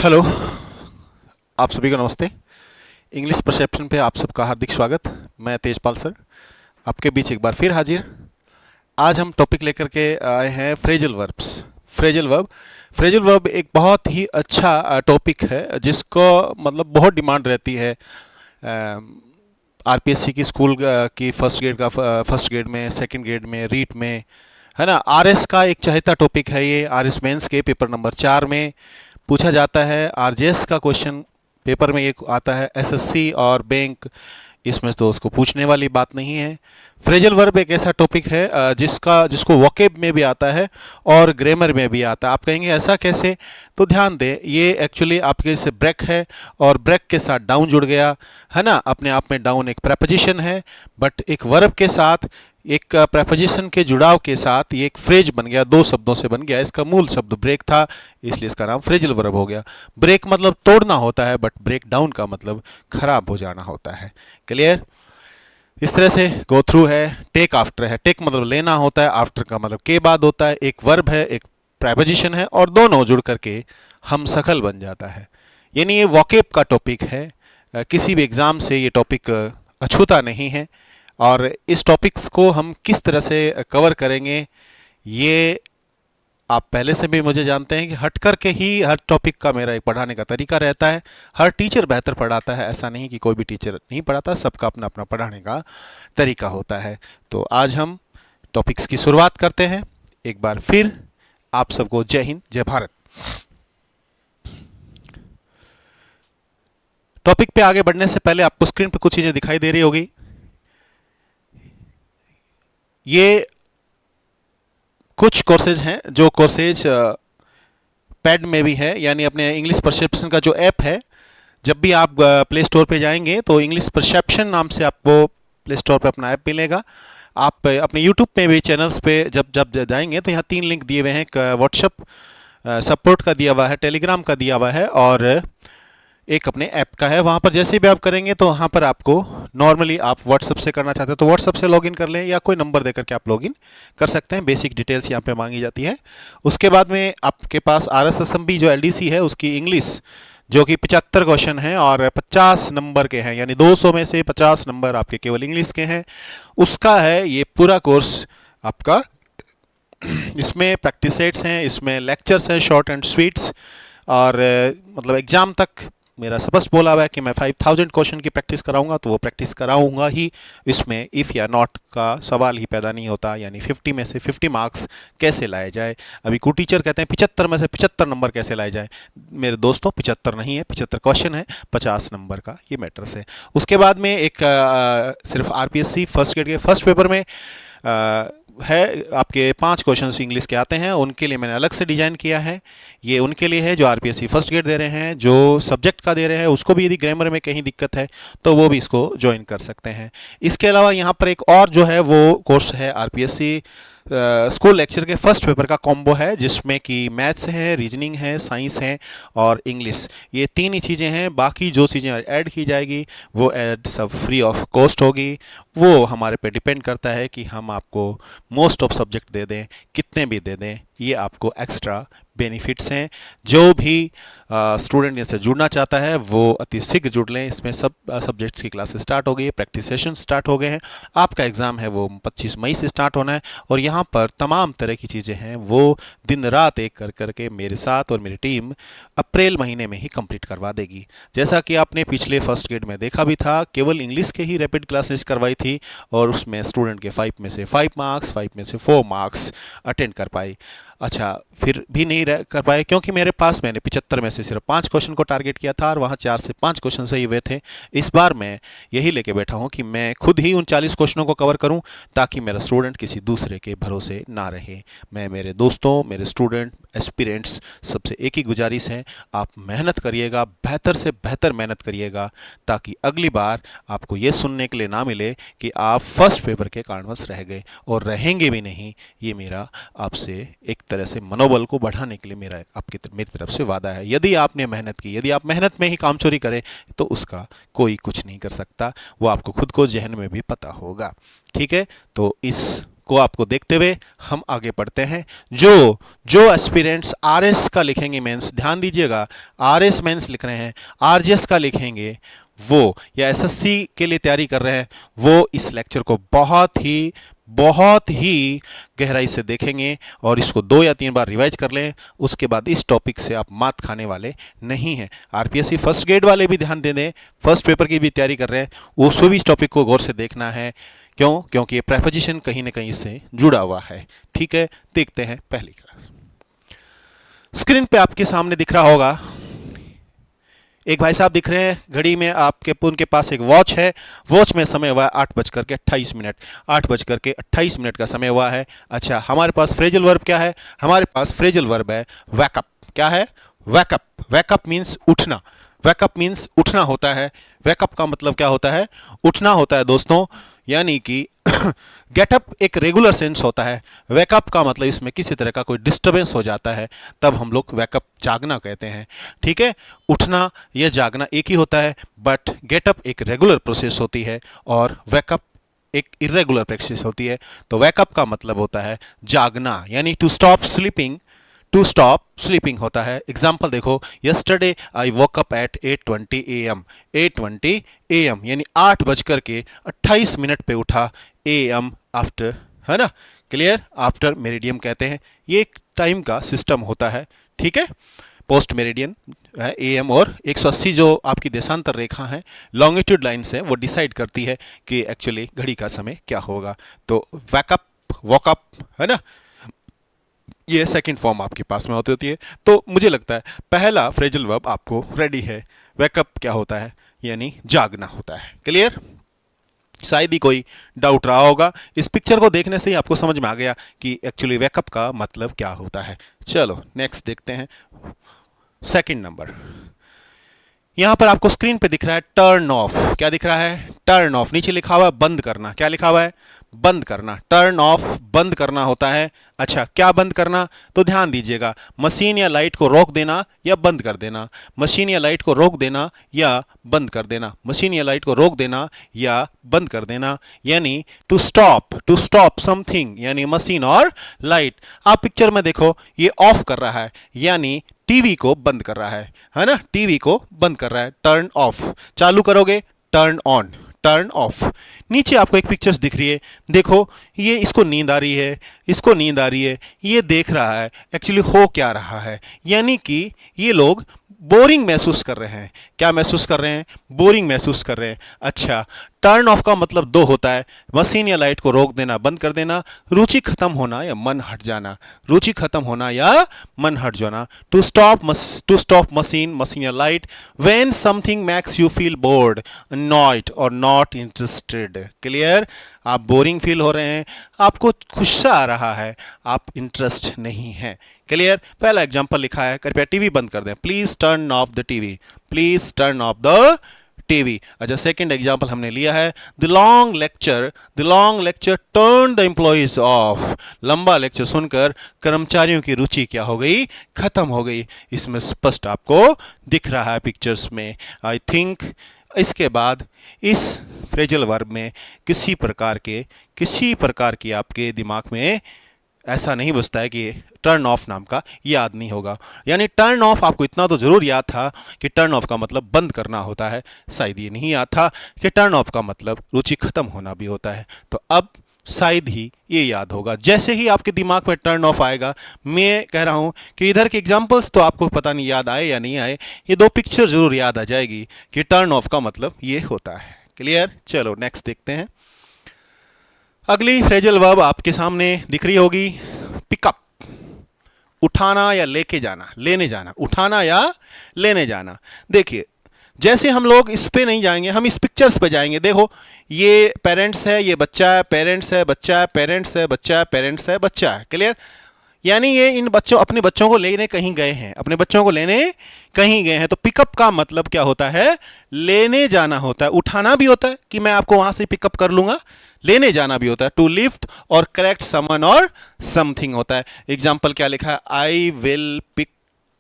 Hello. आप सभी को नमस्ते। इंग्लिश परसेप्शन पे आप सबका हार्दिक स्वागत। मैं तेजपाल सर आपके बीच एक बार फिर हाजिर। आज हम टॉपिक लेकर के आए हैं फ्रेजल वर्ब्स। फ्रेजल वर्ब एक बहुत ही अच्छा टॉपिक है जिसको मतलब बहुत डिमांड रहती है आरपीएससी की स्कूल की फर्स्ट ग्रेड में, सेकंड ग्रेड में, रीट में, है ना। आरएस का एक चहेता टॉपिक है ये। आरएस मेंस के पेपर नंबर 4 में पूछा जाता है। आरजेएस का क्वेश्चन पेपर में ये आता है। एसएससी और बैंक इसमें तो उसको पूछने वाली बात नहीं है। फ्रेजल वर्ब एक ऐसा टॉपिक है जिसको वोकेब में भी आता है और ग्रामर में भी आता है। आप कहेंगे ऐसा कैसे? तो ध्यान दें, ये एक्चुअली आपके से ब्रेक है और ब्रेक के साथ डाउन जुड़ गया, है ना। अपने आप में डाउन एक प्रेपोजिशन है, बट एक वर्ब के साथ, एक प्रेपोजिशन के जुड़ाव के साथ ये एक फ्रेज बन गया, दो शब्दों से बन गया। इसका मूल शब्द ब्रेक था, इसलिए इसका नाम फ्रेजल वर्ब हो गया। ब्रेक मतलब तोड़ना होता है, बट ब्रेक डाउन का मतलब खराब हो जाना होता है। क्लियर? इस तरह से गो थ्रू है। टेक आफ्टर है। टेक मतलब लेना होता है, आफ्टर का मतलब के बाद होता है। एक वर्ब है, एक प्रेपोजिशन है, और दोनों जुड़ करके हम शकल बन जाता है। यानी ये वोकेब का टॉपिक है। किसी भी एग्ज़ाम से ये टॉपिक अछूता नहीं है। और इस टॉपिक्स को हम किस तरह से कवर करेंगे, ये आप पहले से भी मुझे जानते हैं कि हट कर के ही हर टॉपिक का मेरा एक पढ़ाने का तरीका रहता है। हर टीचर बेहतर पढ़ाता है, ऐसा नहीं कि कोई भी टीचर नहीं पढ़ाता। सबका अपना अपना पढ़ाने का तरीका होता है। तो आज हम टॉपिक्स की शुरुआत करते हैं। एक बार फिर आप सबको जय हिंद, जय भारत। टॉपिक पे आगे बढ़ने से पहले आपको स्क्रीन पे कुछ चीज़ें दिखाई दे रही होगी। ये कुछ कोर्सेज हैं जो कोर्सेज पैड में भी है, यानी अपने इंग्लिश परसेप्शन का जो ऐप है। जब भी आप प्ले स्टोर पे जाएंगे तो इंग्लिश परसेप्शन नाम से आपको प्ले स्टोर पे अपना ऐप मिलेगा। आप अपने यूट्यूब पे भी चैनल्स पे जब जब जाएंगे तो यहाँ 3 लिंक दिए हुए हैं। एक व्हाट्सएप सपोर्ट का दिया हुआ है, टेलीग्राम का दिया हुआ है, और एक अपने ऐप का है। वहाँ पर जैसे भी आप करेंगे तो वहाँ पर आपको नॉर्मली आप व्हाट्सएप से करना चाहते हो तो व्हाट्सएप से लॉगिन कर लें, या कोई नंबर देकर के आप लॉगिन कर सकते हैं। बेसिक डिटेल्स यहाँ पे मांगी जाती है। उसके बाद में आपके पास RSSMB जो LDC है उसकी इंग्लिश, जो कि 75 क्वेश्चन हैं और 50 नंबर के हैं, यानी 200 में से 50 नंबर आपके केवल इंग्लिश के हैं, उसका है ये पूरा कोर्स आपका। इसमें प्रैक्टिस सेट्स हैं, इसमें लेक्चर्स हैं शॉर्ट एंड स्वीट्स, और मतलब एग्ज़ाम तक मेरा स्पष्ट बोला हुआ है कि मैं 5000 क्वेश्चन की प्रैक्टिस कराऊंगा, तो वो प्रैक्टिस कराऊंगा ही। इसमें इफ़ या नॉट का सवाल ही पैदा नहीं होता, यानी 50 में से 50 मार्क्स कैसे लाए जाए। अभी कोई टीचर कहते हैं 75 में से 75 नंबर कैसे लाए जाए। मेरे दोस्तों 75 नहीं है, 75 क्वेश्चन है, 50 नंबर का ये मैटर्स है। उसके बाद में एक सिर्फ आरपीएससी फर्स्ट ग्रेड के फर्स्ट पेपर में है आपके 5 क्वेश्चन इंग्लिश के आते हैं, उनके लिए मैंने अलग से डिज़ाइन किया है। ये उनके लिए है जो आरपीएससी फर्स्ट ग्रेड दे रहे हैं, जो सब्जेक्ट का दे रहे हैं उसको भी यदि ग्रामर में कहीं दिक्कत है तो वो भी इसको ज्वाइन कर सकते हैं। इसके अलावा यहाँ पर एक और जो है वो कोर्स है आरपीएससी स्कूल लेक्चर के फर्स्ट पेपर का कॉम्बो है, जिसमें कि मैथ्स है, रीजनिंग है, साइंस है और इंग्लिश। ये 3 ही चीज़ें हैं। बाकी जो चीज़ें ऐड की जाएगी वो ऐड सब फ्री ऑफ कॉस्ट होगी। वो हमारे पे डिपेंड करता है कि हम आपको मोस्ट ऑफ सब्जेक्ट दे दें, कितने भी दे दें, ये आपको एक्स्ट्रा बेनिफिट्स हैं। जो भी स्टूडेंट इससे जुड़ना चाहता है वो अति शीघ्र जुड़ लें। इसमें सब सब्जेक्ट्स की क्लासेस स्टार्ट हो गई है, प्रैक्टिस सेशन स्टार्ट हो गए हैं। आपका एग्ज़ाम है वो 25 मई से स्टार्ट होना है, और यहाँ पर तमाम तरह की चीज़ें हैं वो दिन रात एक कर करके मेरे साथ और मेरी टीम अप्रैल महीने में ही कंप्लीट करवा देगी। जैसा कि आपने पिछले फर्स्ट ग्रेड में देखा भी था, केवल इंग्लिश के ही रैपिड क्लासेस करवाई थी, और उसमें स्टूडेंट के 5 में से 5 मार्क्स, 5 में से 4 मार्क्स अटेंड कर पाई। अच्छा, फिर भी नहीं कर पाए क्योंकि मेरे पास मैंने 75 में से सिर्फ 5 क्वेश्चन को टारगेट किया था, और वहाँ 4 से 5 क्वेश्चन सही हुए थे। इस बार मैं यही लेके बैठा हूँ कि मैं खुद ही उन 40 क्वेश्चनों को कवर करूँ, ताकि मेरा स्टूडेंट किसी दूसरे के भरोसे ना रहे। मैं मेरे दोस्तों, मेरे स्टूडेंट, एस्पिरेंट्स सबसे एक ही गुजारिश है, आप मेहनत करिएगा, बेहतर से बेहतर मेहनत करिएगा, ताकि अगली बार आपको ये सुनने के लिए ना मिले कि आप फर्स्ट पेपर के कारणवश रह गए, और रहेंगे भी नहीं। ये मेरा आपसे एक तरह से मनोबल को बढ़ाने के लिए मेरी तरफ से वादा है। यदि आपने मेहनत की, यदि आप मेहनत में ही काम चोरी करें तो उसका कोई कुछ नहीं कर सकता। वो आपको खुद को जहन में भी पता होगा। ठीक है, तो इस को आपको देखते हुए हम आगे बढ़ते हैं। जो जो एस्पिरेंट्स आरएस का लिखेंगे मेंस, ध्यान दीजिएगा, आरएस मेंस लिख रहे हैं, आरजेएस का लिखेंगे वो, या एसएससी के लिए तैयारी कर रहे हैं वो, इस लेक्चर को बहुत ही गहराई से देखेंगे और इसको 2 या 3 बार रिवाइज कर लें। उसके बाद इस टॉपिक से आप मात खाने वाले नहीं हैं। आरपीएससी फर्स्ट ग्रेड वाले भी ध्यान दे दें, फर्स्ट पेपर की भी तैयारी कर रहे हैं, उसको भी इस टॉपिक को गौर से देखना है। क्यों? क्योंकि ये प्रेपोजिशन कहीं ना कहीं से जुड़ा हुआ है। ठीक है, देखते हैं पहली क्लास। स्क्रीन पे आपके सामने दिख रहा होगा, एक भाई साहब दिख रहे हैं, घड़ी में उनके पास एक वॉच है, वॉच में समय हुआ है 8:28। 8:28 का समय हुआ है। अच्छा, हमारे पास फ्रेजल वर्ब क्या है? हमारे पास फ्रेजल वर्ब है वैकअप। क्या है? वैकअप। वैकअप मीन्स उठना। वैकअप मीन्स उठना होता है। वैकअप का मतलब क्या होता है? उठना होता है दोस्तों, यानी कि गेटअप एक रेगुलर सेंस होता है। वेकअप का मतलब इसमें किसी तरह का कोई डिस्टरबेंस हो जाता है तब हम लोग वेकअप, जागना कहते हैं। ठीक है, उठना या जागना एक ही होता है, बट गेटअप एक रेगुलर प्रोसेस होती है और वेकअप एक इरेगुलर प्रोसेस होती है। तो वेकअप का मतलब होता है जागना, यानी to stop sleeping. To stop sleeping होता है। एग्जाम्पल देखो, yesterday I woke up at 8:20 AM। 8:20 AM यानी 8:28 पे उठा। AM आफ्टर, है ना, क्लियर, आफ्टर मेरिडियम कहते हैं। ये एक टाइम का सिस्टम होता है। ठीक है, पोस्ट मेरिडियन है AM, और 180 जो आपकी देशांतर रेखा है, लॉन्गिट्यूड लाइन्स है, वो डिसाइड करती है कि एक्चुअली घड़ी का समय क्या होगा। तो वैकअप, वॉकअप, है ना, ये सेकंड फॉर्म आपके पास में होती है। तो मुझे लगता है पहला फ्रेजल वर्ब आपको रेडी है। वेकअप क्या होता है? यानी जागना होता है। क्लियर? शायद ही कोई डाउट रहा होगा, इस पिक्चर को देखने से ही आपको समझ में आ गया कि एक्चुअली वेकअप का मतलब क्या होता है। चलो नेक्स्ट देखते हैं। सेकंड नंबर, यहां पर आपको स्क्रीन पे दिख रहा है टर्न ऑफ। क्या दिख रहा है? Turn off. नीचे लिखा हुआ है बंद करना। क्या लिखा हुआ है? बंद करना। टर्न ऑफ बंद करना होता है। अच्छा, क्या बंद करना? तो ध्यान दीजिएगा, मशीन या लाइट को रोक देना या बंद कर देना। मशीन या लाइट को रोक देना या बंद कर देना। मशीन या लाइट को रोक देना या बंद कर देना, यानी टू स्टॉप समथिंग, यानी मशीन और लाइट। आप पिक्चर में देखो, ये ऑफ कर रहा है, यानी टीवी को बंद कर रहा है ना, टीवी को बंद कर रहा है। Turn off. चालू करोगे, टर्न ऑन, टर्न ऑफ। नीचे आपको एक पिक्चर्स दिख रही है, देखो, ये इसको नींद आ रही है, इसको नींद आ रही है, ये देख रहा है एक्चुअली हो क्या रहा है, यानी कि ये लोग बोरिंग महसूस कर रहे हैं। क्या महसूस कर रहे हैं? बोरिंग महसूस कर रहे हैं। अच्छा, टर्न ऑफ का मतलब 2 होता है, मशीन या लाइट को रोक देना, बंद कर देना, रुचि खत्म होना या मन हट जाना। रुचि खत्म होना या मन हट जाना। टू स्टॉप मशीन या light when something makes you feel bored, annoyed और नॉट इंटरेस्टेड। क्लियर? आप बोरिंग फील हो रहे हैं, आपको गुस्सा आ रहा है, आप इंटरेस्ट नहीं है। क्लियर? पहला एग्जांपल लिखा है, कृपया टीवी बंद कर दें, please turn off the TV, please turn off the TV. अच्छा, सेकंड एग्जांपल हमने लिया है, the long lecture turn the employees of. लंबा लेक्चर सुनकर कर्मचारियों की रुचि क्या हो गई? खत्म हो गई। इसमें स्पष्ट आपको दिख रहा है पिक्चर्स में। आई थिंक इसके बाद इस फ्रेजल वर्ब में किसी प्रकार की आपके दिमाग में ऐसा नहीं बचता है कि टर्न ऑफ नाम का याद नहीं होगा। यानी टर्न ऑफ आपको इतना तो जरूर याद था कि टर्न ऑफ का मतलब बंद करना होता है, शायद ये नहीं याद था कि टर्न ऑफ का मतलब रुचि खत्म होना भी होता है। तो अब शायद ही ये याद होगा। जैसे ही आपके दिमाग में टर्न ऑफ आएगा, मैं कह रहा हूं कि इधर के एग्जांपल्स तो आपको पता नहीं याद आए या नहीं आए, ये 2 पिक्चर जरूर याद आ जाएगी कि टर्न ऑफ का मतलब ये होता है। क्लियर? चलो नेक्स्ट देखते हैं। अगली फ्रेजल वर्ब आपके सामने दिख रही होगी, पिकअप। उठाना या लेके जाना, लेने जाना, उठाना या लेने जाना। देखिए, जैसे हम लोग इस पे नहीं जाएंगे, हम इस पिक्चर्स पे जाएंगे। देखो, ये पेरेंट्स है, ये बच्चा है, पेरेंट्स है, बच्चा है, पेरेंट्स है, बच्चा है, पेरेंट्स है, बच्चा है। क्लियर? यानी ये इन बच्चों, अपने बच्चों को लेने कहीं गए हैं, अपने बच्चों को लेने कहीं गए हैं। तो पिकअप का मतलब क्या होता है? लेने जाना होता है। उठाना भी होता है कि मैं आपको वहां से पिकअप कर लूंगा, लेने जाना भी होता है, to lift or collect someone or something होता है। एग्जाम्पल क्या लिखा है? I will pick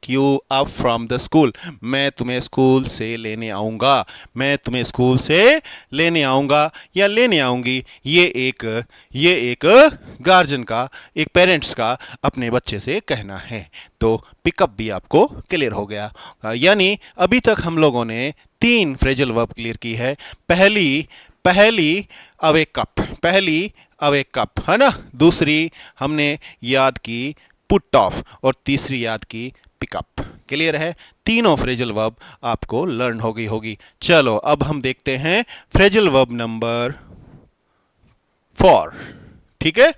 pick you up from the school, मैं तुम्हें स्कूल से लेने आऊँगा, मैं तुम्हें स्कूल से लेने आऊँगा या लेने आऊँगी। ये एक गार्जियन का, एक पेरेंट्स का अपने बच्चे से कहना है। तो पिकअप भी आपको क्लियर हो गया। यानी अभी तक हम लोगों ने 3 फ्रेजल वर्ब क्लियर की है। पहली अवे कप है ना, दूसरी हमने याद की पुट ऑफ, और तीसरी याद की पिकअप। क्लियर है, तीनों फ्रेजल वर्ब आपको लर्न हो गई होगी। चलो अब हम देखते हैं फ्रेजल वर्ब नंबर 4। ठीक है,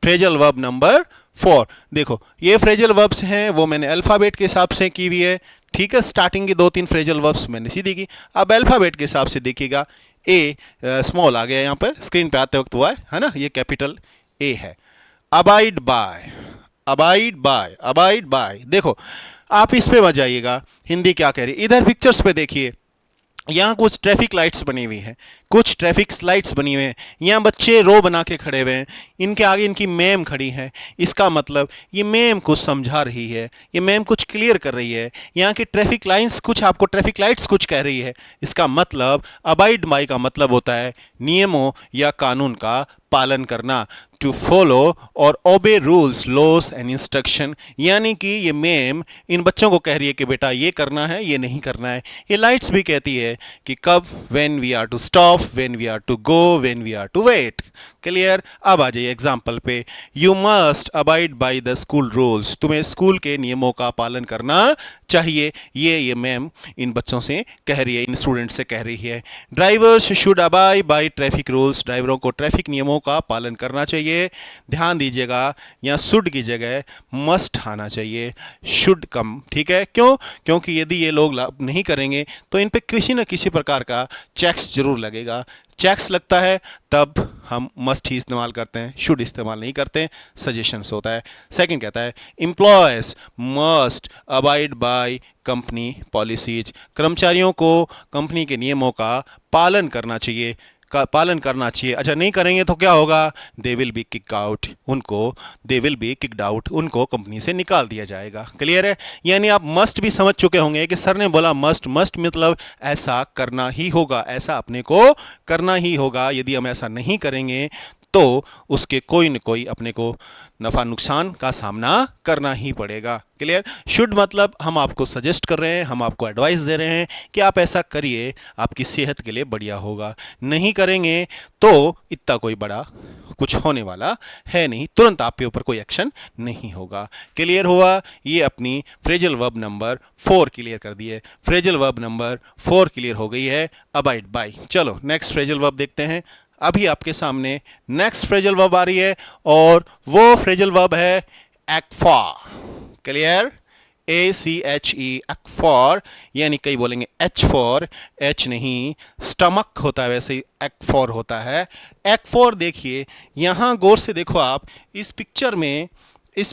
फ्रेजल वर्ब नंबर 4। देखो ये फ्रेजल वर्ब्स हैं वो मैंने अल्फ़ाबेट के हिसाब से की हुई है। ठीक है, स्टार्टिंग की 2-3 फ्रेजल वर्ब्स मैंने सीधी की। अब अल्फ़ाबेट के हिसाब से देखिएगा, ए स्मॉल आ गया यहाँ पर, स्क्रीन पे आते वक्त हुआ है ना, ये कैपिटल ए है। Abide by, abide by. देखो आप इस पे मत जाइएगा, हिंदी क्या कह रही है। इधर पिक्चर्स पे देखिए, यहाँ कुछ ट्रैफिक लाइट्स बनी हुई हैं, कुछ ट्रैफिक लाइट्स बनी हुई हैं। यहाँ बच्चे रो बना के खड़े हुए हैं, इनके आगे इनकी मैम खड़ी है। इसका मतलब ये मैम कुछ समझा रही है, ये मैम कुछ क्लियर कर रही है। यहाँ की ट्रैफिक लाइन्स कुछ, आपको ट्रैफिक लाइट्स कुछ कह रही है। इसका मतलब अबाइड बाय का मतलब होता है नियमों या कानून का पालन करना, टू फॉलो और ओबे रूल्स, लॉस एंड इंस्ट्रक्शन। यानी कि ये मैम इन बच्चों को कह रही है कि बेटा ये करना है, ये नहीं करना है। ये लाइट्स भी कहती है कि कब, when we are to stop, when we are to go, when we are to wait. Clear. अब आ जाइए एग्जाम्पल पे। You must abide by the school rules, तुम्हें स्कूल के नियमों का पालन करना चाहिए। ये मैम इन बच्चों से कह रही है, इन स्टूडेंट से कह रही है। Drivers should abide by traffic rules, ड्राइवरों को ट्रैफिक नियमों का पालन करना चाहिए। ध्यान दीजिएगा, यहाँ शुड की जगह मस्ट आना चाहिए, शुड कम। ठीक है, क्यों? क्योंकि यदि ये लोग नहीं करेंगे तो इन पे किसी न किसी प्रकार का टैक्स जरूर लगेगा। टैक्स लगता है तब हम मस्ट ही इस्तेमाल करते हैं, शुड इस्तेमाल नहीं करते, सजेशंस होता है। सेकंड कहता है employees must abide by company policies, कर्मचारियों को कंपनी के नियमों का पालन करना चाहिए, अच्छा नहीं करेंगे तो क्या होगा? They will be kick out, उनको कंपनी से निकाल दिया जाएगा। क्लियर है। यानी आप मस्ट भी समझ चुके होंगे कि सर ने बोला मस्ट मतलब ऐसा करना ही होगा, ऐसा अपने को करना ही होगा। यदि हम ऐसा नहीं करेंगे तो उसके कोई न कोई अपने को नफ़ा नुकसान का सामना करना ही पड़ेगा। क्लियर। शुड मतलब हम आपको सजेस्ट कर रहे हैं, हम आपको एडवाइस दे रहे हैं कि आप ऐसा करिए, आपकी सेहत के लिए बढ़िया होगा। नहीं करेंगे तो इतना कोई बड़ा कुछ होने वाला है नहीं, तुरंत आपके ऊपर कोई एक्शन नहीं होगा। क्लियर हुआ। ये अपनी फ्रेजल वर्ब नंबर 4 क्लियर कर दी है। फ्रेजल वर्ब नंबर 4 क्लियर हो गई है, अबाइड बाय। चलो नेक्स्ट फ्रेजल वर्ब देखते हैं। अभी आपके सामने नेक्स्ट फ्रेजल वर्ब आ रही है और वो फ्रेजल वर्ब है एक्फा। क्लियर। ACHE, एक्फॉर, यानी कई बोलेंगे एच फॉर, एच नहीं, स्टमक होता है वैसे ही एक्फॉर होता है। एक्फॉर देखिए, यहाँ गौर से देखो आप, इस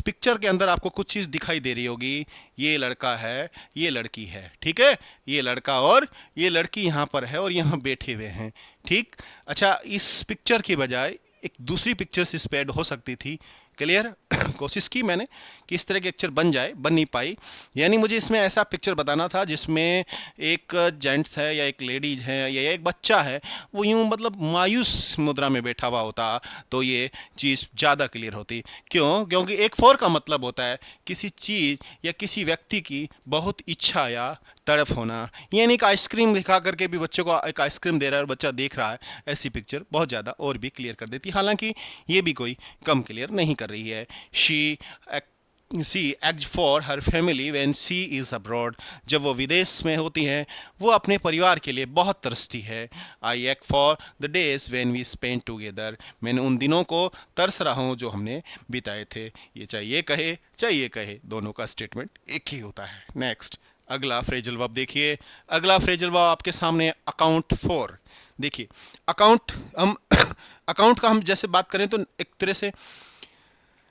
पिक्चर के अंदर आपको कुछ चीज़ दिखाई दे रही होगी। ये लड़का है, ये लड़की है। ठीक है, ये लड़का और ये लड़की यहाँ पर है और यहाँ बैठे हुए हैं। ठीक। अच्छा, इस पिक्चर की बजाय एक दूसरी पिक्चर से स्पेड हो सकती थी। क्लियर। कोशिश की मैंने कि इस तरह के पिक्चर बन जाए, बन नहीं पाई। यानी मुझे इसमें ऐसा पिक्चर बताना था जिसमें एक जेंट्स है या एक लेडीज है या एक बच्चा है, वो यूँ मतलब मायूस मुद्रा में बैठा हुआ होता, तो ये चीज़ ज़्यादा क्लियर होती। क्यों? क्योंकि एक फॉर का मतलब होता है किसी चीज़ या किसी व्यक्ति की बहुत इच्छा या तड़फ होना। यानी एक आइसक्रीम दिखा करके भी बच्चे को एक आइसक्रीम दे रहा है और बच्चा देख रहा है, ऐसी पिक्चर बहुत ज़्यादा और भी क्लियर कर देती। हालांकि ये भी कोई कम क्लियर नहीं कर रही है। She act for her family when she is abroad, जब वो विदेश में होती है वो अपने परिवार के लिए बहुत तरसती है। I act for the days when we spend together, मैंने उन दिनों को तरस रहा हूँ जो हमने बिताए थे। ये चाहिए कहे, दोनों का स्टेटमेंट एक ही होता है। नेक्स्ट अगला फ्रेजल वर्ब देखिए। अगला फ्रेजल वर्ब आपके सामने अकाउंट फॉर। देखिए अकाउंट, हम अकाउंट का हम जैसे बात करें तो एक तरह से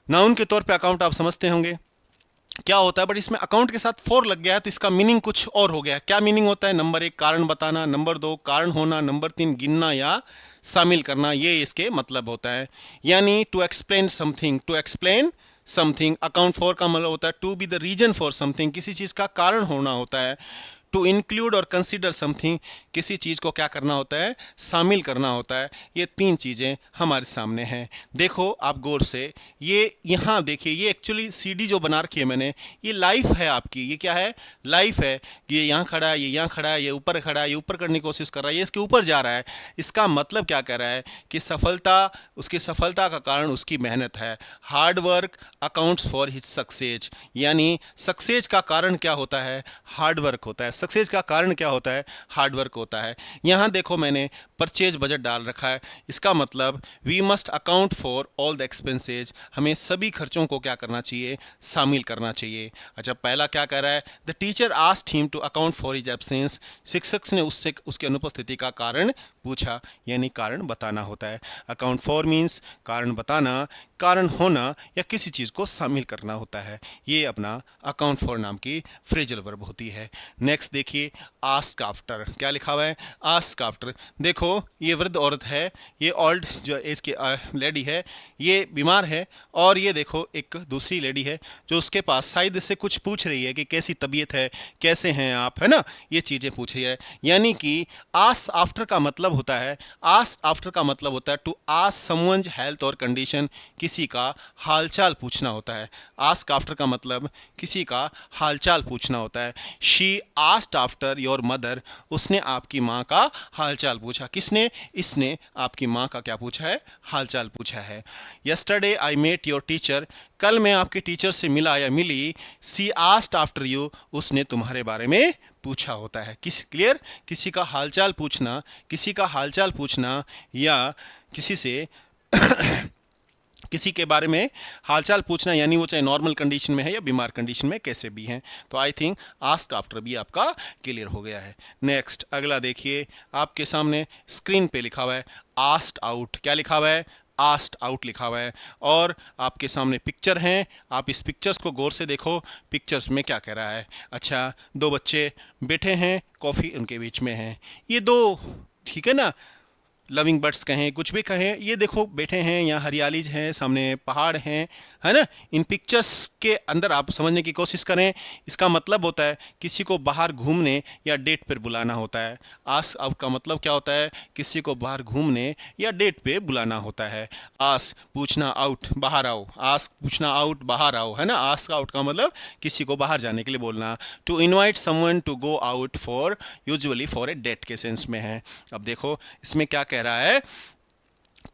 नाउन के तौर पे अकाउंट आप समझते होंगे क्या होता है, बट इसमें अकाउंट के साथ फॉर लग गया है तो इसका मीनिंग कुछ और हो गया। क्या मीनिंग होता है? नंबर 1 कारण बताना, नंबर 2 कारण होना, नंबर 3 गिनना या शामिल करना, ये इसके मतलब होता है। यानी to explain something, to explain something, account for का मतलब होता है to be the reason for something, किसी चीज़ का कारण होना होता है। To include or consider something, किसी चीज़ को क्या करना होता है, शामिल करना होता है। ये तीन चीज़ें हमारे सामने हैं। देखो आप गौर से, ये यहाँ देखिए, ये एक्चुअली सीडी जो बना रखी है मैंने, ये लाइफ है आपकी, ये क्या है, लाइफ है। ये यहाँ खड़ा है, ये यहाँ खड़ा है, ये ऊपर खड़ा है, ये ऊपर करने की कोशिश कर रहा है, ये इसके ऊपर जा रहा है। इसका मतलब क्या कह रहा है कि सफलता, उसकी सफलता का कारण उसकी मेहनत है। Hard work accounts for his success, यानी सक्सेस का कारण क्या होता है, हार्ड वर्क होता है। सक्सेस का कारण क्या होता है, हार्ड वर्क होता है। यहाँ देखो मैंने परचेज बजट डाल रखा है, इसका मतलब we must account for all the expenses, हमें सभी खर्चों को क्या करना चाहिए, शामिल करना चाहिए। अच्छा, पहला क्या कह रहा है, the teacher asked him to account for his absence, शिक्षक ने उससे उसकी अनुपस्थिति का कारण पूछा, यानी कारण बताना होता है। अकाउंट फॉर मीन्स कारण बताना, कारण होना या किसी चीज़ को शामिल करना होता है। ये अपना अकाउंट फॉर नाम की फ्रेजल वर्ब होती है। नेक्स्ट देखिए, आस्क आफ्टर, क्या लिखा हुआ है, आस्क आफ्टर। देखो ये वृद्ध औरत है, ये ओल्ड जो एज की लेडी है, ये बीमार है, और ये देखो एक दूसरी लेडी है जो उसके पास शायद इससे कुछ पूछ रही है कि कैसी तबीयत है, कैसे हैं आप, है ना, ये चीज़ें पूछ रही है। यानी कि आस्क आफ्टर का मतलब होता है, आस्क आफ्टर का मतलब होता है टू आस्क समवन्स हेल्थ और कंडीशन, किसी का हालचाल पूछना होता है। आस्क आफ्टर का मतलब किसी का हालचाल पूछना होता है। She asked after your mother, उसने आपकी माँ का हालचाल पूछा। किसने, इसने आपकी माँ का क्या पूछा है, हालचाल पूछा है। Yesterday I met your teacher, कल मैं आपके टीचर से मिला या मिली। सी आस्क्ड आफ्टर यू, उसने तुम्हारे बारे में पूछा होता है। क्लियर, किसी का हालचाल पूछना, किसी का हालचाल पूछना या किसी से किसी के बारे में हालचाल पूछना, यानी वो चाहे नॉर्मल कंडीशन में है या बीमार कंडीशन में, कैसे भी हैं। तो आई थिंक आस्क आफ्टर भी आपका क्लियर हो गया है। नेक्स्ट अगला देखिए, आपके सामने स्क्रीन पे लिखा हुआ है आस्क्ड आउट। क्या लिखा हुआ है, आस्क्ड आउट लिखा हुआ है। और आपके सामने पिक्चर हैं, आप इस पिक्चर्स को गौर से देखो, पिक्चर्स में क्या कह रहा है। अच्छा, दो बच्चे बैठे हैं, कॉफ़ी उनके बीच में है। ये दो, ठीक है ना, लविंग बर्ड्स कहें, कुछ भी कहें, ये देखो बैठे हैं, यहाँ हरियालीज हैं, सामने पहाड़ हैं, है ना। इन पिक्चर्स के अंदर आप समझने की कोशिश करें, इसका मतलब होता है किसी को बाहर घूमने या डेट पर बुलाना होता है। आस्क आउट का मतलब क्या होता है, किसी को बाहर घूमने या डेट पे बुलाना होता है। आस्क पूछना, आउट बाहर आओ, आस्क पूछना, आउट बाहर आओ, है ना। आस्क आउट का मतलब किसी को बाहर जाने के लिए बोलना। To invite someone to go out for, usually for a date के सेंस में है। अब देखो इसमें क्या कह रहा है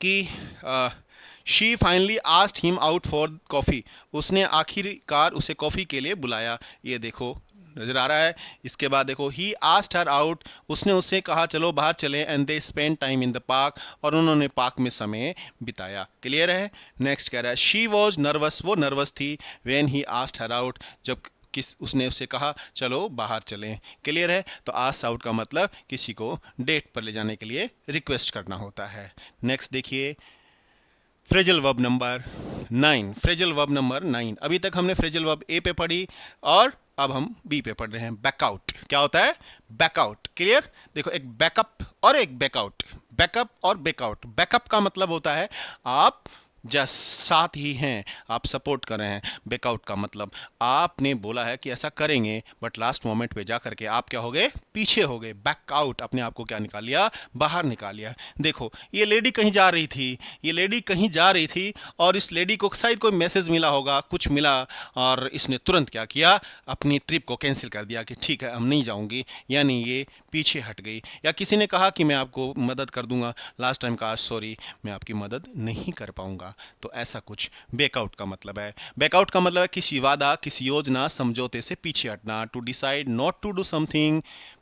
कि she finally asked him out for coffee, उसने आखिरकार उसे कॉफ़ी के लिए बुलाया। ये देखो नज़र आ रहा है। इसके बाद देखो, ही आस्क्ड हर आउट, उसने उससे कहा चलो बाहर चलें। And they spend time in the park, और उन्होंने पार्क में समय बिताया। क्लियर है। नेक्स्ट कह रहा है, शी वॉज नर्वस, वो नर्वस थी। When he asked her out, जब उसने उससे कहा चलो बाहर चलें। क्लियर है। तो आस्क आउट का मतलब किसी को डेट पर ले जाने के लिए रिक्वेस्ट करना होता है। नेक्स्ट देखिए, phrasal verb number 9, phrasal verb number 9। अभी तक हमने फ्रेजल वर्ब ए पे पढ़ी और अब हम बी पे पढ़ रहे हैं, बैकआउट। क्या होता है, बैकआउट। क्लियर। देखो, एक बैकअप और एक बैकआउट, बैकअप और बैकआउट। बैकअप का मतलब होता है आप जस्ट साथ ही हैं, आप सपोर्ट कर रहे हैं। बैकआउट का मतलब आपने बोला है कि ऐसा करेंगे, बट लास्ट मोमेंट पे जा करके आप क्या हो गए, पीछे हो गए। बैकआउट, अपने आप को क्या निकाल लिया, बाहर निकाल लिया। देखो ये लेडी कहीं जा रही थी, ये लेडी कहीं जा रही थी, और इस लेडी को शायद कोई मैसेज मिला होगा, कुछ मिला, और इसने तुरंत क्या किया, अपनी ट्रिप को कैंसिल कर दिया कि ठीक है हम नहीं जाऊंगी, यानी ये पीछे हट गई। या किसी ने कहा कि मैं आपको मदद कर दूंगा, लास्ट टाइम कहा सॉरी मैं आपकी मदद नहीं कर पाऊंगा। तो ऐसा कुछ बैकआउट का मतलब है। बैकआउट का मतलब है किसी वादा, किसी योजना, समझौते से पीछे हटना। To decide not to do something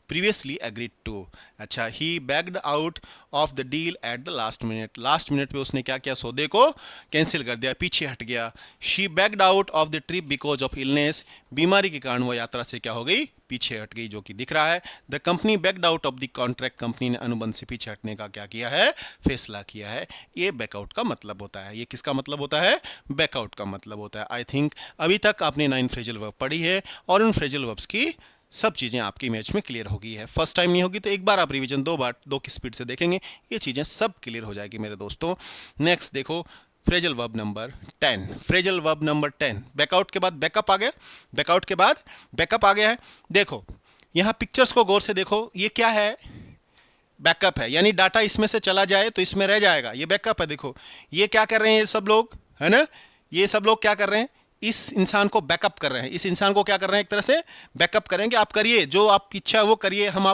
previously agreed to. अच्छा, he backed out of the deal at the last minute, last minute पे उसने क्या किया, सौदे को कैंसिल कर दिया, पीछे हट गया। She backed out of the trip because of illness, बीमारी के कारण वो यात्रा से क्या हो गई, पीछे हट गई, जो कि दिख रहा है। The company backed out of the contract, company ने अनुबंध से पीछे हटने का क्या किया है, फैसला किया है। ये बैकआउट का मतलब होता है। ये किसका मतलब होता है, बैकआउट का मतलब होता है। आई थिंक अभी तक आपने 9 फ्रेजल वर्ब पढ़ी है, और उन फ्रेजल वर्ब्स की सब चीज़ें आपकी इमेज में क्लियर हो गई है। फर्स्ट टाइम नहीं होगी तो एक बार आप रिवीजन 2 बार 2 की स्पीड से देखेंगे, ये चीज़ें सब क्लियर हो जाएगी मेरे दोस्तों। नेक्स्ट देखो, phrasal verb number 10। Phrasal verb number 10, back out के बाद बैकअप आ गया, बैकआउट के बाद बैकअप आ गया है। देखो यहाँ पिक्चर्स को गौर से देखो, ये क्या है, बैकअप है, यानी डाटा इसमें से चला जाए तो इसमें रह जाएगा, ये बैकअप है। देखो ये क्या कर रहे हैं ये सब लोग, है ना, ये सब लोग क्या कर रहे हैं, इस इंसान को बैकअप कर रहे हैं, इस इंसान को क्या कर रहे हैं, एक तरह से बैकअप करेंगे। आप करिए जो आपकी इच्छा है वो करिए, हम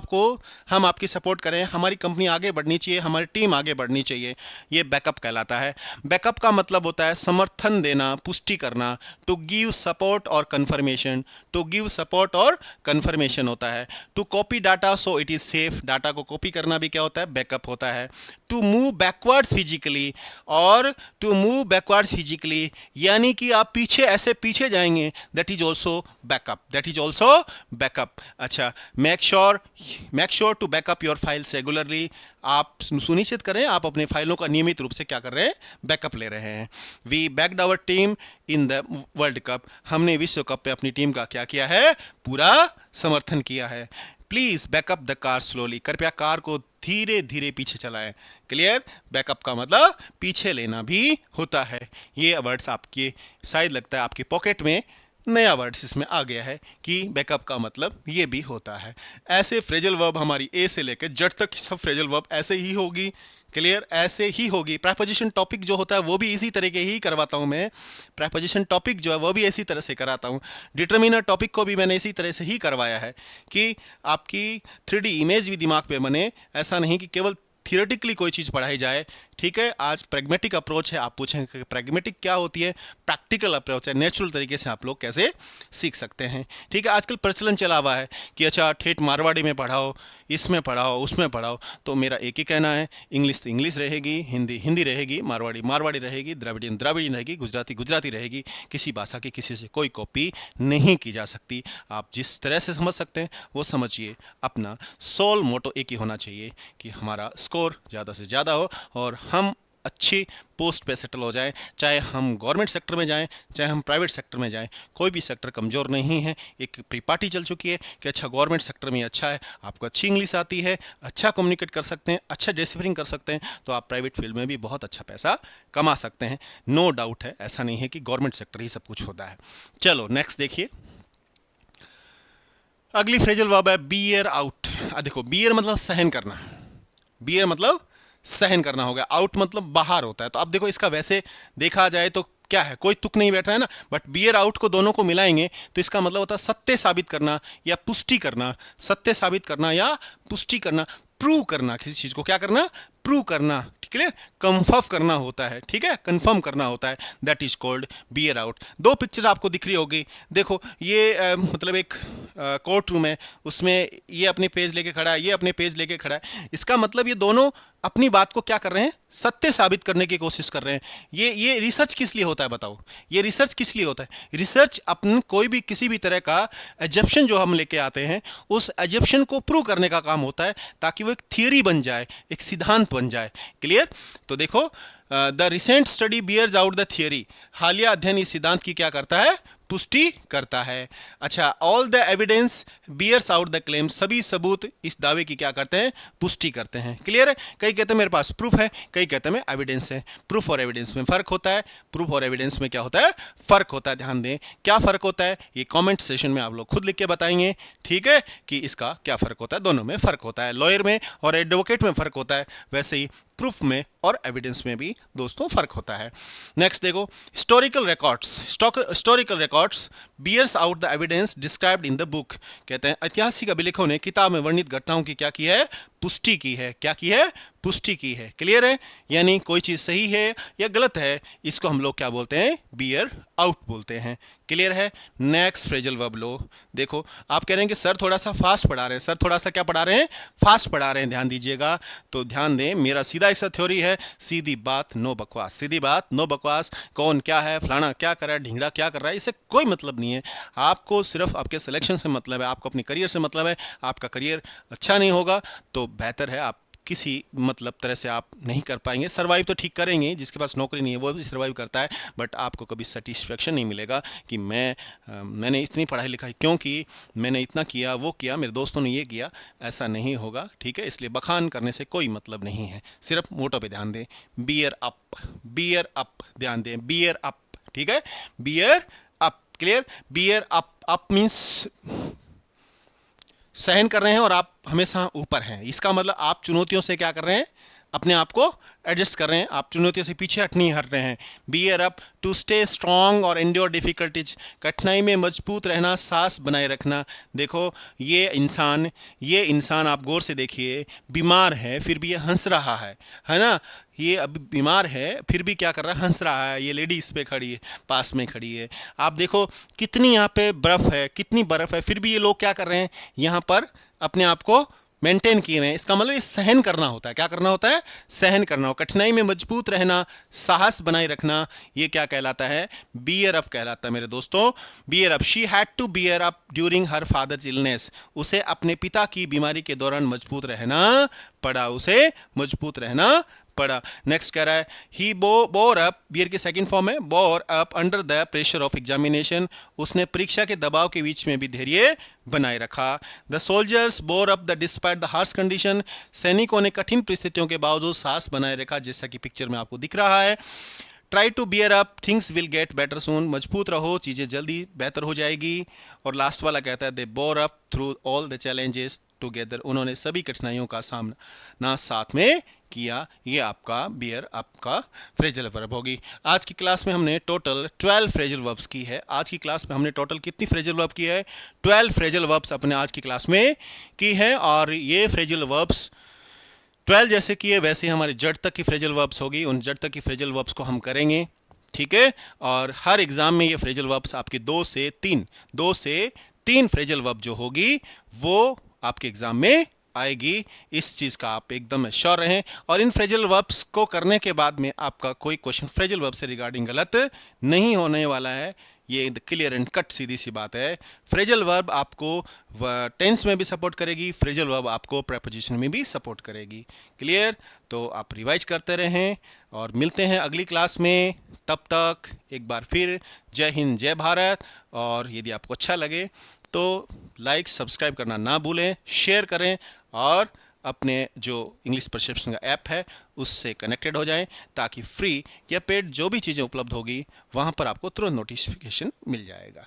आपकी सपोर्ट करें, हमारी कंपनी आगे बढ़नी चाहिए, हमारी टीम आगे बढ़नी चाहिए, ये बैकअप कहलाता है। बैकअप का मतलब होता है समर्थन देना, पुष्टि करना, to give support or confirmation, to give support or confirmation होता है। To copy data so it is safe, data को कॉपी करना भी क्या होता है, बैकअप होता है। टू मूव बैकवर्ड्स फिजिकली, और टू मूव बैकवर्ड्स फिजिकली यानी कि आप पीछे ऐसे पीछे जाएंगे, that is also backup, that is also backup. अच्छा, make sure to backup your files regularly, आप सुनिश्चित करें आप अपने फाइलों का नियमित रूप से क्या कर रहे हैं, बैकअप ले रहे हैं। We backed our team in the world cup, हमने विश्व कप पे अपनी टीम का क्या किया है, पूरा समर्थन किया है। Please backup the car slowly, कृपया कार को धीरे धीरे पीछे चलाएं। क्लियर, बैकअप का मतलब पीछे लेना भी होता है। ये वर्ड्स आपके शायद लगता है आपके पॉकेट में नया वर्ड्स इसमें आ गया है कि बैकअप का मतलब ये भी होता है। ऐसे फ्रेजल वर्ब हमारी ए से लेकर जेड तक सब फ्रेजल वर्ब ऐसे ही होगी। क्लियर, ऐसे ही होगी। प्रेपोजिशन टॉपिक जो होता है वो भी इसी तरीके ही करवाता हूँ मैं, प्रेपोजिशन टॉपिक जो है वो भी इसी तरह से कराता हूँ। डिटर्मिनर टॉपिक को भी मैंने इसी तरह से ही करवाया है कि आपकी 3D इमेज भी दिमाग पे बने, ऐसा नहीं कि केवल थियोरेटिकली कोई चीज़ पढ़ाई जाए। ठीक है, आज प्रैग्मेटिक अप्रोच है, आप पूछेंगे कि प्रैग्मेटिक क्या होती है, प्रैक्टिकल अप्रोच है, नेचुरल तरीके से आप लोग कैसे सीख सकते हैं। ठीक है, आजकल प्रचलन चला हुआ है कि अच्छा ठेठ मारवाड़ी में पढ़ाओ, इसमें पढ़ाओ, उसमें पढ़ाओ। तो मेरा एक ही कहना है, इंग्लिश तो इंग्लिश रहेगी, हिंदी हिंदी रहेगी, मारवाड़ी मारवाड़ी रहेगी, द्रविडियन द्रविडियन रहेगी, गुजराती गुजराती रहेगी। किसी भाषा की किसी से कोई कॉपी नहीं की जा सकती। आप जिस तरह से समझ सकते हैं वो समझिए। अपना सोल मोटो एक ही होना चाहिए कि हमारा स्कोर ज़्यादा से ज़्यादा हो और हम अच्छी पोस्ट पे सेटल हो जाएं, चाहे हम गवर्नमेंट सेक्टर में जाएं, चाहे हम प्राइवेट सेक्टर में जाएं। कोई भी सेक्टर कमज़ोर नहीं है। एक प्री पार्टी चल चुकी है कि अच्छा गवर्नमेंट सेक्टर में अच्छा है, आपको अच्छी इंग्लिश आती है, अच्छा कम्युनिकेट कर सकते हैं, अच्छा डिसिप्लिन कर सकते हैं, तो आप प्राइवेट फील्ड में भी बहुत अच्छा पैसा कमा सकते हैं। नो डाउट है, ऐसा नहीं है कि गवर्नमेंट सेक्टर ही सब कुछ होता है। चलो नेक्स्ट देखिए, अगली फ्रेजल वर्ब है बियर आउट। देखो बियर मतलब सहन करना, बियर मतलब सहन करना हो गया, आउट मतलब बाहर होता है। तो अब देखो इसका वैसे देखा जाए तो क्या है, कोई तुक नहीं बैठ रहा है ना, बट बियर आउट को दोनों को मिलाएंगे तो इसका मतलब होता है सत्य साबित करना या पुष्टि करना, सत्य साबित करना या पुष्टि करना, प्रूव करना, किसी चीज को क्या करना, प्रूव करना। ठीक है, कंफर्म करना होता है, ठीक है, कंफर्म करना होता है, that is called beer out. दो पिक्चर आपको दिख रही होगी, देखो ये मतलब एक कोर्ट रूम है, उसमें ये अपने पेज लेके खड़ा है, ये अपने पेज लेके खड़ा है। इसका मतलब ये दोनों अपनी बात को क्या कर रहे हैं, सत्य साबित करने की कोशिश कर रहे हैं। ये रिसर्च किस लिए होता है बताओ, ये रिसर्च किस लिए होता है? रिसर्च अपन कोई भी किसी भी तरह का एजप्शन जो हम लेके आते हैं उस एजप्शन को प्रूव करने का काम होता है, ताकि वो एक थियरी बन जाए, एक सिद्धांत बन जाए। क्लियर, तो देखो the recent study bears out the theory, हालिया अध्ययन इस सिद्धांत की क्या करता है, पुष्टि करता है। अच्छा, all the evidence bears out the claim, सभी सबूत इस दावे की क्या करते हैं, पुष्टि करते हैं। क्लियर है, कई कहते हैं मेरे पास प्रूफ है, कई कहते हैं एविडेंस है। प्रूफ और एविडेंस में फर्क होता है, प्रूफ और एविडेंस में क्या होता है, फर्क होता है। ध्यान दें क्या फर्क होता है, ये कमेंट सेशन में आप लोग खुद लिख के बताएंगे। ठीक है, कि इसका क्या फर्क होता है, दोनों में फर्क होता है। लॉयर में और एडवोकेट में फर्क होता है, वैसे ही प्रूफ में और एविडेंस में भी दोस्तों फर्क होता है। नेक्स्ट देखो, historical records, historical records bears out the evidence described in the book, कहते हैं ऐतिहासिक अभिलेखों ने किताब में वर्णित घटनाओं की क्या की है, पुष्टि की है। क्या की है, पुष्टि की है। क्लियर है, यानी कोई चीज सही है या गलत है, इसको हम लोग क्या बोलते हैं, बियर आउट बोलते हैं। क्लियर है, नेक्स्ट फ्रेजल वर्ब लो। देखो आप कह रहे हैं कि सर थोड़ा सा फास्ट पढ़ा रहे हैं, सर थोड़ा सा क्या पढ़ा रहे हैं, फास्ट पढ़ा रहे हैं, ध्यान दीजिएगा। तो ध्यान दें, मेरा सीधा एक सा थ्योरी है, सीधी बात नो बकवास, सीधी बात नो बकवास। कौन क्या है, फलाना क्या कर रहा है, ढिंगड़ा क्या कर रहा है, इससे कोई मतलब नहीं है। आपको सिर्फ आपके सिलेक्शन से मतलब है, आपको अपने करियर से मतलब है। आपका करियर अच्छा नहीं होगा तो बेहतर है आप किसी मतलब तरह से आप नहीं कर पाएंगे। सर्वाइव तो ठीक करेंगे, जिसके पास नौकरी नहीं है वो भी सर्वाइव करता है, बट आपको कभी सेटिस्फेक्शन नहीं मिलेगा कि मैंने इतनी पढ़ाई लिखाई क्यों की, मैंने इतना किया, वो किया, मेरे दोस्तों ने ये किया। ऐसा नहीं होगा, ठीक है। इसलिए बखान करने से कोई मतलब नहीं है, सिर्फ मोटो पे ध्यान दें। बियर अप, बियर अप, ध्यान दें, बियर अप, ठीक है, beer up, clear. Beer up, up means सहन कर रहे हैं और आप हमेशा ऊपर हैं। इसका मतलब आप चुनौतियों से क्या कर रहे हैं, अपने आप को एडजस्ट कर रहे हैं, आप चुनौतियों से पीछे नहीं हट रहे हैं। Bear up, to stay strong और एंड्योर डिफिकल्टीज, कठिनाई में मजबूत रहना, साहस बनाए रखना। देखो ये इंसान आप गौर से देखिए, बीमार है फिर भी ये हंस रहा है ना। ये अभी बीमार है फिर भी क्या कर रहा है, हंस रहा है। ये लेडी इस पे खड़ी है, पास में खड़ी है। आप देखो कितनी यहाँ पे बर्फ है, कितनी बर्फ है, फिर भी ये लोग क्या कर रहे हैं, यहाँ पर अपने आप को मेंटेन किए हुए हैं। इसका मतलब ये सहन करना होता है। क्या करना होता है, सहन करना हो। कठिनाई में मजबूत रहना, साहस बनाए रखना, ये क्या कहलाता है, बियर अप कहलाता है मेरे दोस्तों, bear up. She had to bear up during her father's illness, उसे अपने पिता की बीमारी के दौरान मजबूत रहना पड़ा, उसे मजबूत रहना पड़ा। नेक्स्ट कह रहा है ही बोर अप, बियर की सेकंड फॉर्म है, bore up under the pressure of examination, उसने परीक्षा के दबाव के बीच में भी धैर्य बनाए रखा। The soldiers bore up the despite the harsh condition, सैनिकों ने कठिन परिस्थितियों के बावजूद साहस बनाए रखा, जैसा कि पिक्चर में आपको दिख रहा है। Try to bear up, things will get better soon, मजबूत रहो, चीज़ें जल्दी बेहतर हो जाएगी। और लास्ट वाला कहता है they bore up through all the challenges together, उन्होंने सभी कठिनाइयों का सामना साथ में किया। ये आपका बियर अप का फ्रेजल वर्ब होगी। आज की क्लास में हमने टोटल 12 फ्रेजल वर्ब्स की है। आज की क्लास में हमने टोटल कितनी फ्रेजल वर्ब की है, 12 फ्रेजल वर्ब्स अपने आज की क्लास में की है। और ये फ्रेजल वर्ब्स 12 जैसे किए वैसे हमारे जड़ तक की फ्रेजल वर्ब्स होगी, उन जड़ तक की फ्रेजल वर्ब्स को हम करेंगे, ठीक है। और हर एग्जाम में ये फ्रेजल वर्ब्स आपके 2 से 3 फ्रेजल वर्ब जो होगी वो आपके एग्जाम में आएगी। इस चीज़ का आप एकदम श्योर रहें। और इन फ्रेजल वर्ब्स को करने के बाद में आपका कोई क्वेश्चन फ्रेजल वर्ब से रिगार्डिंग गलत नहीं होने वाला है। ये क्लियर एंड कट सीधी सी बात है। फ्रेजल वर्ब आपको टेंस में भी सपोर्ट करेगी, फ्रेजल वर्ब आपको प्रेपोजिशन में भी सपोर्ट करेगी। क्लियर, तो आप रिवाइज करते रहें और मिलते हैं अगली क्लास में। तब तक एक बार फिर जय हिंद, जय भारत। और यदि आपको अच्छा लगे तो लाइक सब्सक्राइब करना ना भूलें, शेयर करें और अपने जो इंग्लिश परसेप्शन का ऐप है उससे कनेक्टेड हो जाएं, ताकि फ्री या पेड जो भी चीज़ें उपलब्ध होगी वहाँ पर आपको तुरंत नोटिफिकेशन मिल जाएगा।